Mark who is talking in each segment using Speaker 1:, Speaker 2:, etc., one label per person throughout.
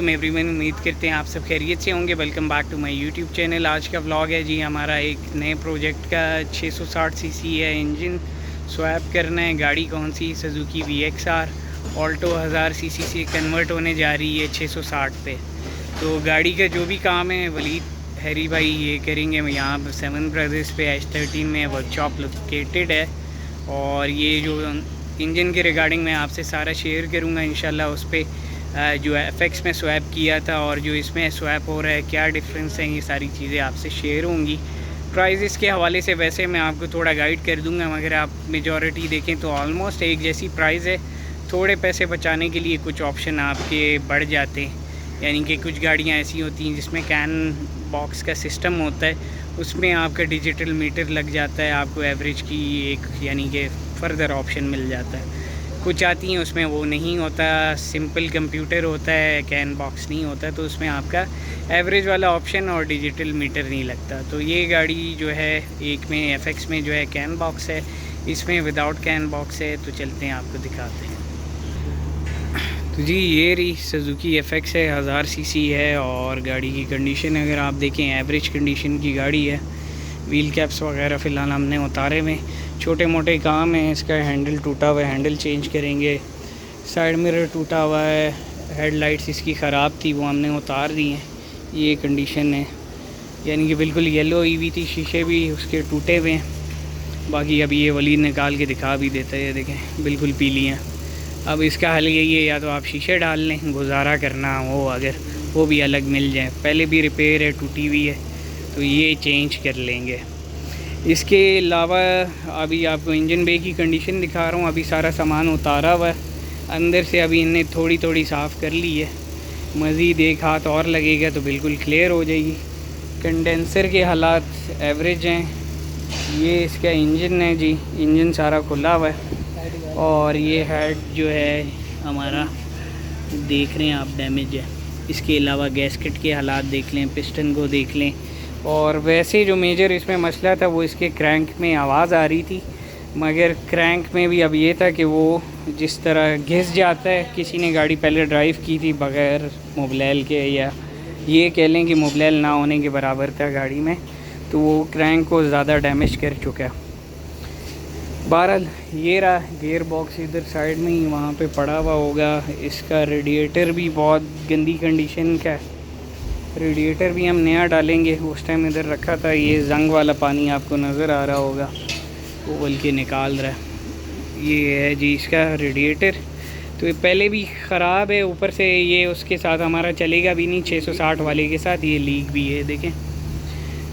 Speaker 1: Welcome everyone. उम्मीद करते हैं आप सब खैरियत से होंगे। Welcome back to my YouTube channel. आज का व्लॉग है जी हमारा एक नए प्रोजेक्ट का। 660 सीसी है, इंजन स्वैप करना है। गाड़ी कौन सी? सुजुकी VXR ऑल्टो 1000 सीसी से कन्वर्ट होने जा रही है 660 पे। तो गाड़ी का जो भी काम है वलीद हैरी भाई ये करेंगे। यहाँ 7 ब्रदर्स पे H13 में वर्कशॉप लोकेटेड है। और ये जो इंजन के रिगार्डिंग मैं आपसे सारा शेयर करूँगा इंशाल्लाह। उस पर जो FX में स्वैप किया था और जो इसमें स्वैप हो रहा है क्या डिफरेंस है, ये सारी चीज़ें आपसे शेयर होंगी। प्राइजेस के हवाले से वैसे मैं आपको थोड़ा गाइड कर दूंगा, मगर आप मेजॉरिटी देखें तो ऑलमोस्ट एक जैसी प्राइस है। थोड़े पैसे बचाने के लिए कुछ ऑप्शन आपके बढ़ जाते हैं, यानी कि कुछ गाड़ियाँ ऐसी होती हैं जिसमें कैन बॉक्स का सिस्टम होता है, उसमें आपका डिजिटल मीटर लग जाता है, आपको एवरेज की एक यानी कि फ़र्दर ऑप्शन मिल जाता है। कुछ आती हैं उसमें वो नहीं होता, सिंपल कंप्यूटर होता है, कैन बॉक्स नहीं होता, तो उसमें आपका एवरेज वाला ऑप्शन और डिजिटल मीटर नहीं लगता। तो ये गाड़ी जो है एक में FX में जो है कैन बॉक्स है, इसमें विदाउट कैन बॉक्स है। तो चलते हैं आपको दिखाते हैं। तो जी ये रही सुजुकी FX है, 1000 सीसी है। और गाड़ी की कंडीशन अगर आप देखें एवरेज कंडीशन की गाड़ी है। व्हील कैप्स वगैरह फ़िलहाल हमने उतारे में, छोटे मोटे काम हैं। इसका हैंडल टूटा हुआ है, हैंडल चेंज करेंगे। साइड मिरर टूटा हुआ है, हेडलाइट्स इसकी ख़राब थी, वो हमने उतार दी हैं। ये कंडीशन है, यानी कि बिल्कुल येलो हुई हुई थी, शीशे भी उसके टूटे हुए हैं। बाकी अभी ये वलीद निकाल के दिखा भी देता है, ये देखें बिल्कुल पीली हैं। अब इसका हल यही है, या तो आप शीशे डाल लें, गुजारा करना हो अगर वो भी अलग मिल जाए। पहले भी रिपेयर है, टूटी हुई है, तो ये चेंज कर लेंगे। इसके अलावा अभी आपको इंजन बे की कंडीशन दिखा रहा हूँ। अभी सारा सामान उतारा हुआ है, अंदर से अभी इन्हें थोड़ी थोड़ी साफ़ कर ली है। मज़ीद एक हाथ और लगेगा तो बिल्कुल क्लियर हो जाएगी। कंडेंसर के हालात एवरेज हैं। ये इसका इंजन है जी, इंजन सारा खुला हुआ है। और ये हेड जो है हमारा देख रहे हैं आप, डैमेज है। इसके अलावा गैस्केट के हालात देख लें, पिस्टन को देख लें। और वैसे जो मेजर इसमें मसला था वो इसके क्रैंक में आवाज़ आ रही थी, मगर क्रैंक में भी अब ये था कि वो जिस तरह घिस जाता है। किसी ने गाड़ी पहले ड्राइव की थी बग़ैर मोबिल के, या ये कह लें कि मोबिल ना होने के बराबर था गाड़ी में, तो वो क्रैंक को ज़्यादा डैमेज कर चुका है। बहरहाल ये रहा गियर बॉक्स इधर साइड में ही वहाँ पे पड़ा हुआ होगा। इसका रेडिएटर भी बहुत गंदी कंडीशन का है, रेडिएटर भी हम नया डालेंगे। उस टाइम इधर रखा था, ये जंग वाला पानी आपको नज़र आ रहा होगा, वो बल्कि निकाल रहा है। ये है जी इसका रेडिएटर, तो ये पहले भी ख़राब है, ऊपर से ये उसके साथ हमारा चलेगा भी नहीं 660 वाले के साथ। ये लीक भी है देखें,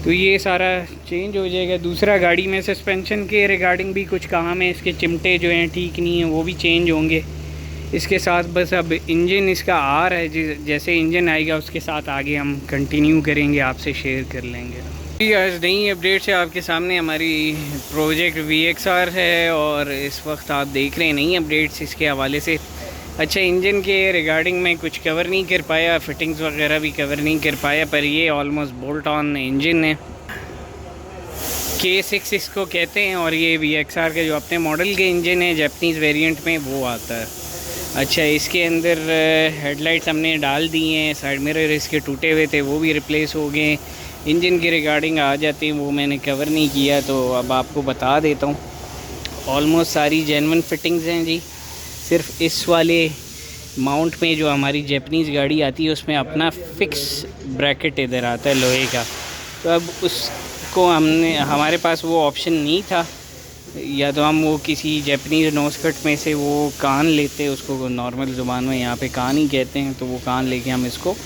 Speaker 1: तो ये सारा चेंज हो जाएगा। दूसरा गाड़ी में सस्पेंशन के रिगार्डिंग भी कुछ काम है, इसके चिमटे जो हैं ठीक नहीं हैं, वो भी चेंज होंगे। इसके साथ बस अब इंजन इसका आ रहा है, जैसे इंजन आएगा उसके साथ आगे हम कंटिन्यू करेंगे, आपसे शेयर कर लेंगे। आज नई अपडेट है आपके सामने, हमारी प्रोजेक्ट VXR है और इस वक्त आप देख रहे हैं नई अपडेट्स इसके हवाले से। अच्छा, इंजन के रिगार्डिंग में कुछ कवर नहीं कर पाया, फिटिंग्स वगैरह भी कवर नहीं कर पाया, पर ये ऑलमोस्ट बोल्ट ऑन इंजन है। K6 इसको कहते हैं, और ये VXR के जो अपने मॉडल के इंजन है जैपनीज़ वेरिएंट में वो आता है। अच्छा, इसके अंदर हेडलाइट्स हमने डाल दी हैं, साइड मिरर इसके टूटे हुए थे वो भी रिप्लेस हो गए। इंजन के रिगार्डिंग आ जाते हैं, वो मैंने कवर नहीं किया, तो अब आपको बता देता हूँ। ऑलमोस्ट सारी जेन्युइन फिटिंग्स हैं जी। सिर्फ इस वाले माउंट में जो हमारी जैपनीज़ गाड़ी आती है उसमें अपना फ़िक्स ब्रैकेट इधर आता है लोहे का, तो अब उसको हमारे पास वो ऑप्शन नहीं था, या तो हम वो किसी जैपनीज़ नोस्कट में से वो कान लेते, उसको नॉर्मल ज़ुबान में यहाँ पे कान ही कहते हैं, तो वो कान लेके हम इसको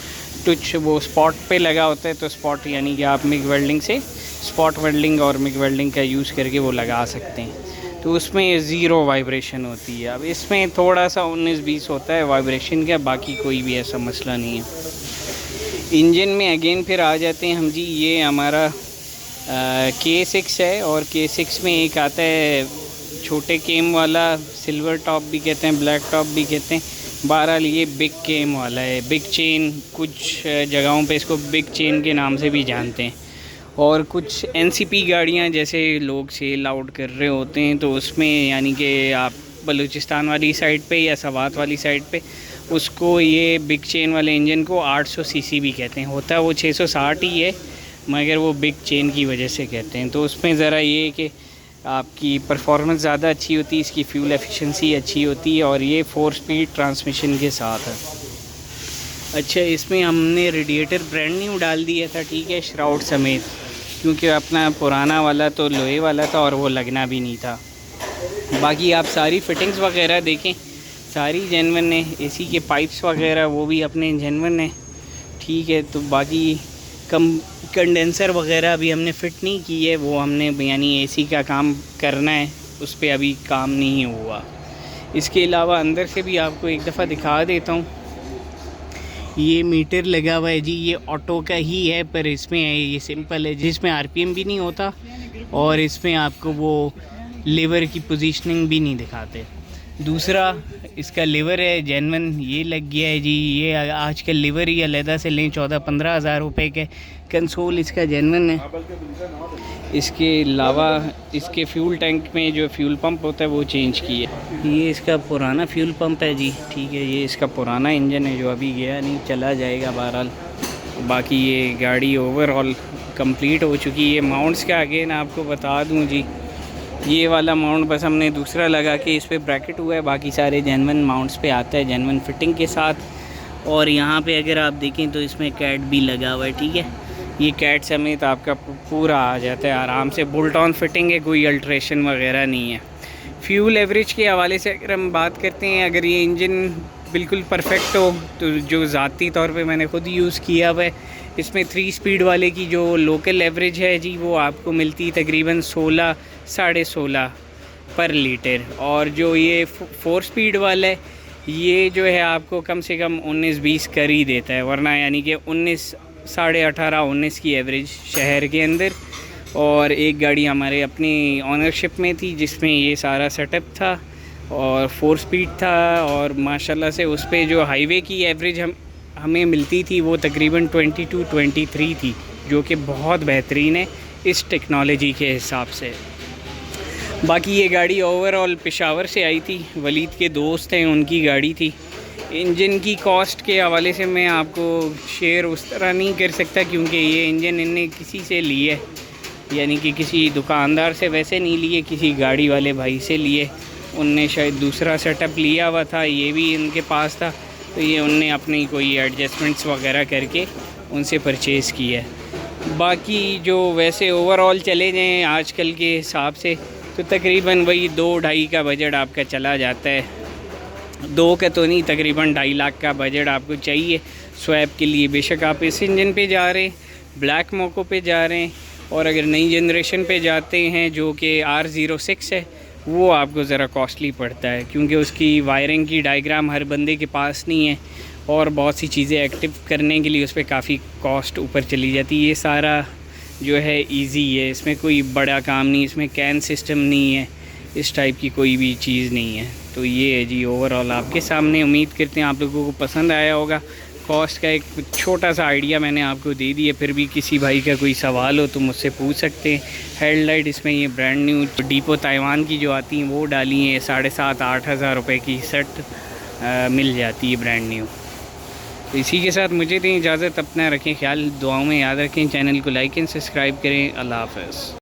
Speaker 1: टुच वो स्पॉट पे लगा होता है, तो स्पॉट यानी कि आप मिग वेल्डिंग से स्पॉट वेल्डिंग और मिग वेल्डिंग का यूज़ करके वो लगा सकते हैं, तो उसमें ज़ीरो वाइब्रेशन होती है। अब इसमें थोड़ा सा 19-20 होता है वाइब्रेशन का, बाकी कोई भी ऐसा मसला नहीं है। इंजन में अगेन फिर आ जाते हैं हम जी। ये हमारा K6 है, और K6 में एक आता है छोटे केम वाला, सिल्वर टॉप भी कहते हैं, ब्लैक टॉप भी कहते हैं। बहरहाल ये बिग केम वाला है, बिग चेन, कुछ जगहों पे इसको बिग चेन के नाम से भी जानते हैं। और कुछ NCP गाड़ियाँ जैसे लोग सेल आउट कर रहे होते हैं, तो उसमें यानी कि आप बलूचिस्तान वाली साइड पे या सवात वाली साइड पे उसको ये बिग चेन वाले इंजन को 800 सीसी भी कहते हैं। होता है वो 660 ही है, मगर वो बिग चेन की वजह से कहते हैं। तो उसमें ज़रा ये है कि आपकी परफॉर्मेंस ज़्यादा अच्छी होती है, इसकी फ्यूल एफिशिएंसी अच्छी होती है, और ये 4 स्पीड ट्रांसमिशन के साथ है। अच्छा, इसमें हमने रेडिएटर ब्रांड न्यू डाल दिया था, ठीक है, श्राउड समेत, क्योंकि अपना पुराना वाला तो लोहे वाला था और वो लगना भी नहीं था। बाकी आप सारी फिटिंग्स वगैरह देखें, सारी जेन्युइन है। एसी के पाइप्स वगैरह वो भी अपने जेन्युइन है, ठीक है। तो बाकी कंडेंसर वगैरह अभी हमने फ़िट नहीं की है, वो हमने यानी एसी का काम करना है, उस पर अभी काम नहीं हुआ। इसके अलावा अंदर से भी आपको एक दफ़ा दिखा देता हूँ। ये मीटर लगा हुआ है जी, ये ऑटो का ही है, पर इसमें ये सिंपल है, जिसमें आरपीएम भी नहीं होता और इसमें आपको वो लीवर की पोजीशनिंग भी नहीं दिखाते। दूसरा इसका लीवर है जेन्युइन, ये लग गया है जी। ये आजकल लीवर ही अलहदा से लें 14-15 हज़ार रुपये के। कंसोल इसका जेन्युइन है। इसके अलावा इसके फ्यूल टैंक में जो फ्यूल पंप होता है वो चेंज किया। ये इसका पुराना फ्यूल पंप है जी, ठीक है। ये इसका पुराना इंजन है जो अभी गया नहीं, चला जाएगा बहरहाल। बाकी ये गाड़ी ओवरऑल कंप्लीट हो चुकी है। माउंट्स का आगे ना आपको बता दूं जी, ये वाला माउंट बस हमने दूसरा लगा के इस पर ब्रैकेट हुआ है, बाकी सारे जेन्युइन माउंट्स पे आता है जेन्युइन फिटिंग के साथ। और यहाँ पे अगर आप देखें तो इसमें कैट भी लगा हुआ है, ठीक है। ये कैट समेत आपका पूरा आ जाता है आराम से, बोल्ट ऑन फिटिंग है, कोई अल्ट्रेशन वगैरह नहीं है। फ्यूल एवरेज के हवाले से अगर हम बात करते हैं, अगर ये इंजन बिल्कुल परफेक्ट हो तो जो ज़ाती तौर पे मैंने ख़ुद यूज़ किया हुआ है, इसमें 3 स्पीड वाले की जो लोकल एवरेज है जी, वो आपको मिलती तकरीबन 16 साढ़े 16 पर लीटर। और जो ये 4 स्पीड वाला है, ये जो है आपको कम से कम 19-20 कर ही देता है, वरना यानी कि 19 साढ़े 18-19 की एवरेज शहर के अंदर। और एक गाड़ी हमारे अपनी ऑनरशिप में थी जिसमें ये सारा सेटअप था और 4 स्पीड था, और माशाल्लाह से उस पर जो हाईवे की एवरेज हमें मिलती थी वो तकरीबन 22-23 थी, जो कि बहुत बेहतरीन है इस टेक्नोलॉजी के हिसाब से। बाकी ये गाड़ी ओवरऑल पेशावर से आई थी, वलीद के दोस्त हैं उनकी गाड़ी थी। इंजन की कॉस्ट के हवाले से मैं आपको शेयर उस तरह नहीं कर सकता, क्योंकि ये इंजन इनने किसी से लिए, यानी कि किसी दुकानदार से वैसे नहीं लिए, किसी गाड़ी वाले भाई से लिए। उनने शायद दूसरा सेटअप लिया हुआ था, ये भी इनके पास था, तो ये उनने अपनी कोई एडजस्टमेंट्स वगैरह करके उनसे परचेज़ किया है। बाकी जो वैसे ओवरऑल चले जाएँ आजकल के हिसाब से तो तकरीबन वही 2-2.5 का बजट आपका चला जाता है। 2 का तो नहीं, तकरीबन 2.5 लाख का बजट आपको चाहिए स्वैप के लिए। बेशक आप इस इंजन पे जा रहे हैं, ब्लैक मोको पे जा रहे हैं, और अगर नई जनरेशन पे जाते हैं जो कि R06 है, वो आपको ज़रा कॉस्टली पड़ता है, क्योंकि उसकी वायरिंग की डायग्राम हर बंदे के पास नहीं है, और बहुत सी चीज़ें एक्टिव करने के लिए उस पर काफ़ी कॉस्ट ऊपर चली जाती है। ये सारा जो है इजी है, इसमें कोई बड़ा काम नहीं, इसमें कैन सिस्टम नहीं है, इस टाइप की कोई भी चीज़ नहीं है। तो ये है जी ओवरऑल आपके सामने। उम्मीद करते हैं आप लोगों को पसंद आया होगा। कॉस्ट का एक छोटा सा आइडिया मैंने आपको दे दिया, फिर भी किसी भाई का कोई सवाल हो तो मुझसे पूछ सकते हैं। हेडलाइट इसमें ये ब्रांड न्यू डीपो ताइवान की जो आती हैं वो डाली हैं, 7,500-8 हज़ार रुपये की सेट मिल जाती है ब्रांड न्यू। तो इसी के साथ मुझे दें इजाज़त, अपना रखें ख्याल, दुआओं में याद रखें, चैनल को लाइक एंड सब्सक्राइब करें। अल्लाह हाफ़िज़।